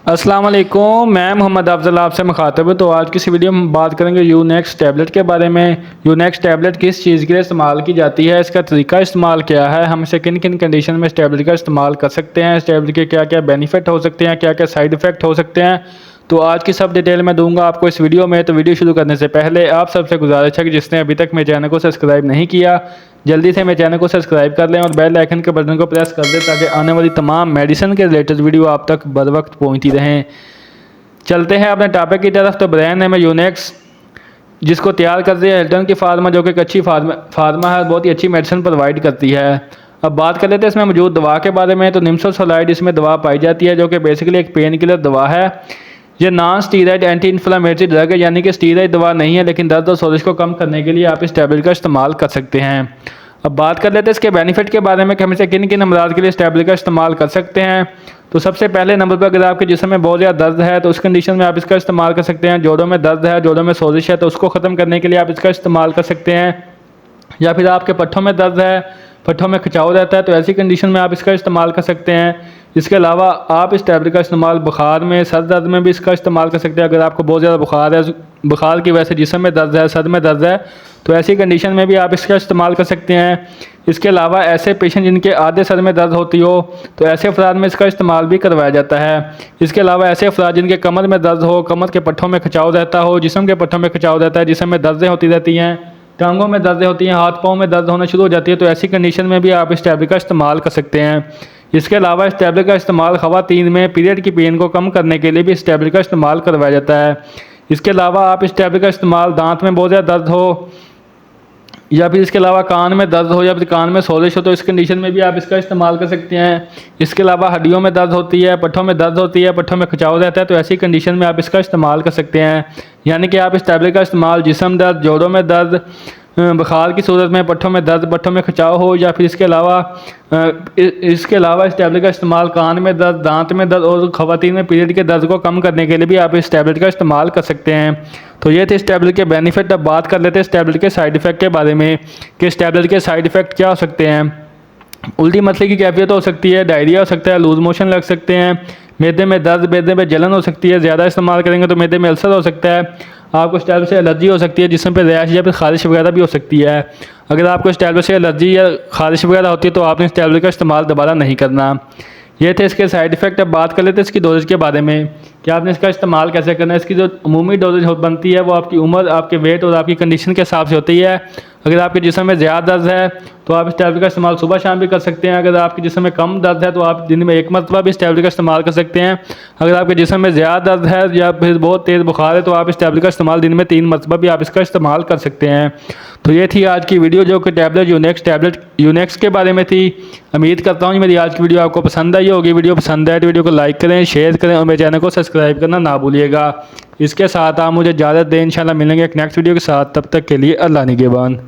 अस्सलाम वालेकुम, मैं मोहम्मद अफजल आपसे मुखातब हूँ। तो आज की इस वीडियो में बात करेंगे यूनेक्स टैबलेट के बारे में। यूनेक्स टैबलेट किस चीज़ के लिए इस्तेमाल की जाती है, इसका तरीका इस्तेमाल क्या है, हम इसे किन किन कंडीशन में इस टैबलेट का इस्तेमाल कर सकते हैं, इस टैबलेट के क्या क्या बेनिफिट हो सकते हैं, क्या क्या साइड इफ़ेक्ट हो सकते हैं। तो आज की सब डिटेल मैं दूंगा आपको इस वीडियो में। तो वीडियो शुरू करने से पहले आप सबसे गुजारिश है कि जिसने अभी तक मेरे चैनल को सब्सक्राइब नहीं किया, जल्दी से मेरे चैनल को सब्सक्राइब कर लें और बेल आइकन के बटन को प्रेस कर दें ताकि आने वाली तमाम मेडिसिन के रिलेटेड वीडियो आप तक बर वक्त पहुँचती रहें। चलते हैं अपने टॉपिक की तरफ। तो ब्रांड नेम है यूनेक्स, जिसको तैयार कर रही है हिल्टन की फार्मा, जो कि एक अच्छी फार्मा है, बहुत ही अच्छी मेडिसिन प्रोवाइड करती है। अब बात कर लेते हैं इसमें मौजूद दवा के बारे में। तो निम्सोसलाइड इसमें दवा पाई जाती है, जो कि बेसिकली एक पेन किलर दवा है। ये non steroid anti inflammatory drug है, यानी कि स्टीरॉयड दवा नहीं है, लेकिन दर्द और सोजिश को कम करने के लिए आप इस टैबलेट का इस्तेमाल कर सकते हैं। अब बात कर लेते हैं इसके बेनिफिट के बारे में कि हम इसे किन किन अमराज के लिए इस टैबलेट का इस्तेमाल कर सकते हैं। तो सबसे पहले नंबर पर अगर आपके जिस्म में बहुत ज़्यादा दर्द है तो उस कंडीशन में आप इसका इस्तेमाल कर सकते हैं। जोड़ों में दर्द है, जोड़ों में सोजिश है, तो उसको ख़त्म करने के लिए आप इसका इस्तेमाल कर सकते हैं। या फिर आपके पट्ठों में दर्द है, पट्ठों में खिंचाव रहता है, तो ऐसी कंडीशन में आप इसका इस्तेमाल कर सकते हैं। इसके अलावा आप इस टैबलेट का इस्तेमाल बुखार में, सर दर्द में भी इसका इस्तेमाल कर सकते हैं। अगर आपको बहुत ज़्यादा बुखार है, बुखार की वजह से जिस्म में दर्द है, सर में दर्द है, तो ऐसी कंडीशन में भी आप इसका इस्तेमाल कर सकते हैं। इसके अलावा ऐसे पेशेंट जिनके आधे सर में दर्द होती हो, तो ऐसे अफराद में इसका इस्तेमाल भी करवाया जाता है। इसके अलावा ऐसे अफराद जिनके कमर में दर्द हो, कमर के पट्ठों में खिंचाव रहता हो, जिस्म के पट्ठों में खिंचाव रहता है, जिस्म में दर्दें होती रहती हैं, टांगों में दर्द होती हैं, हाथ पाँव में दर्द होना शुरू हो जाती है, तो ऐसी कंडीशन में भी आप इस टैबलेट का इस्तेमाल कर सकते हैं। इसके अलावा इस टैबलेट का इस्तेमाल ख़वातीन में पीरियड की पेन को कम करने के लिए भी इस टैबलेट का इस्तेमाल करवाया जाता है। इसके अलावा आप इस टैबलेट का इस्तेमाल दांत में बहुत ज़्यादा दर्द हो, या फिर इसके अलावा कान में दर्द हो, या फिर कान में सोजिश हो, तो इस कंडीशन में भी आप इसका इस्तेमाल कर सकते हैं। इसके अलावा हड्डियों में दर्द होती है, पट्ठों में दर्द होती है, पट्ठों में खिंचाव रहता है, तो ऐसी कंडीशन में आप इसका इस्तेमाल कर सकते हैं। यानी कि आप इस टैबलेट का इस्तेमाल जिस्म दर्द, जोड़ों में दर्द, बुखार की सूरत में, पट्ठों में दर्द, पट्ठों में खिंचाव हो, या फिर इसके अलावा इस टैबलेट का इस्तेमाल कान में दर्द, दांत में दर्द और ख़वातीन में पीरियड के दर्द को कम करने के लिए भी आप इस टैबलेट का इस्तेमाल कर सकते हैं। तो ये थे इस टैबलेट के बेनिफिट। अब बात कर लेते हैं इस टैबलेट के साइड इफ़ेक्ट के बारे में कि इस टैबलेट के साइड इफ़ेक्ट क्या हो सकते हैं। उल्टी मतली की कैफियत हो सकती है, डायरिया हो सकता है, लूज मोशन लग सकते हैं, मैदे में दर्द, मैदे में जलन हो सकती है, ज़्यादा इस्तेमाल करेंगे तो मैदे में अल्सर हो सकता है, आपको इस टैबलेट से एलर्जी हो सकती है, जिसम पे रैश या फिर खारिश वगैरह भी हो सकती है। अगर आपको इस टैबलेट से एलर्जी या खारिश वगैरह होती है तो आपने इस टैबलेट का इस्तेमाल दोबारा नहीं करना। ये थे इसके साइड इफ़ेक्ट। अब बात कर लेते हैं इसकी डोजेज के बारे में कि आपने इसका इस्तेमाल कैसे करना है। इसकी जो अमूमी डोजेज बनती है वो आपकी उम्र, आपके वेट और आपकी कंडीशन के हिसाब से होती है। अगर आपके जिस्म में ज़्यादा दर्द है तो आप इस टैबलेट का इस्तेमाल सुबह शाम भी कर सकते हैं। अगर आपके जिस्म में कम दर्द है तो आप दिन में एक मरतबा भी इस टैबलेट का इस्तेमाल कर सकते हैं। अगर आपके जिस्म में ज़्यादा दर्द है या फिर बहुत तेज़ बुखार है तो आप इस टैबलेट का इस्तेमाल दिन में 3 मरतबा भी आप इसका इस्तेमाल कर सकते हैं। तो ये थी आज की वीडियो, जो कि टैबलेट यूनेक्स के बारे में थी। उम्मीद करता हूँ मेरी आज की वीडियो आपको पसंद आई होगी। वीडियो पसंद आए तो वीडियो को लाइक करें, शेयर करें और मेरे चैनल को सब्सक्राइब करना ना भूलिएगा। इसके साथ आप मुझे इजाज़त दें, इंशाल्लाह मिलेंगे एक नेक्स्ट वीडियो के साथ। तब तक के लिए अल्लाह निगहबान।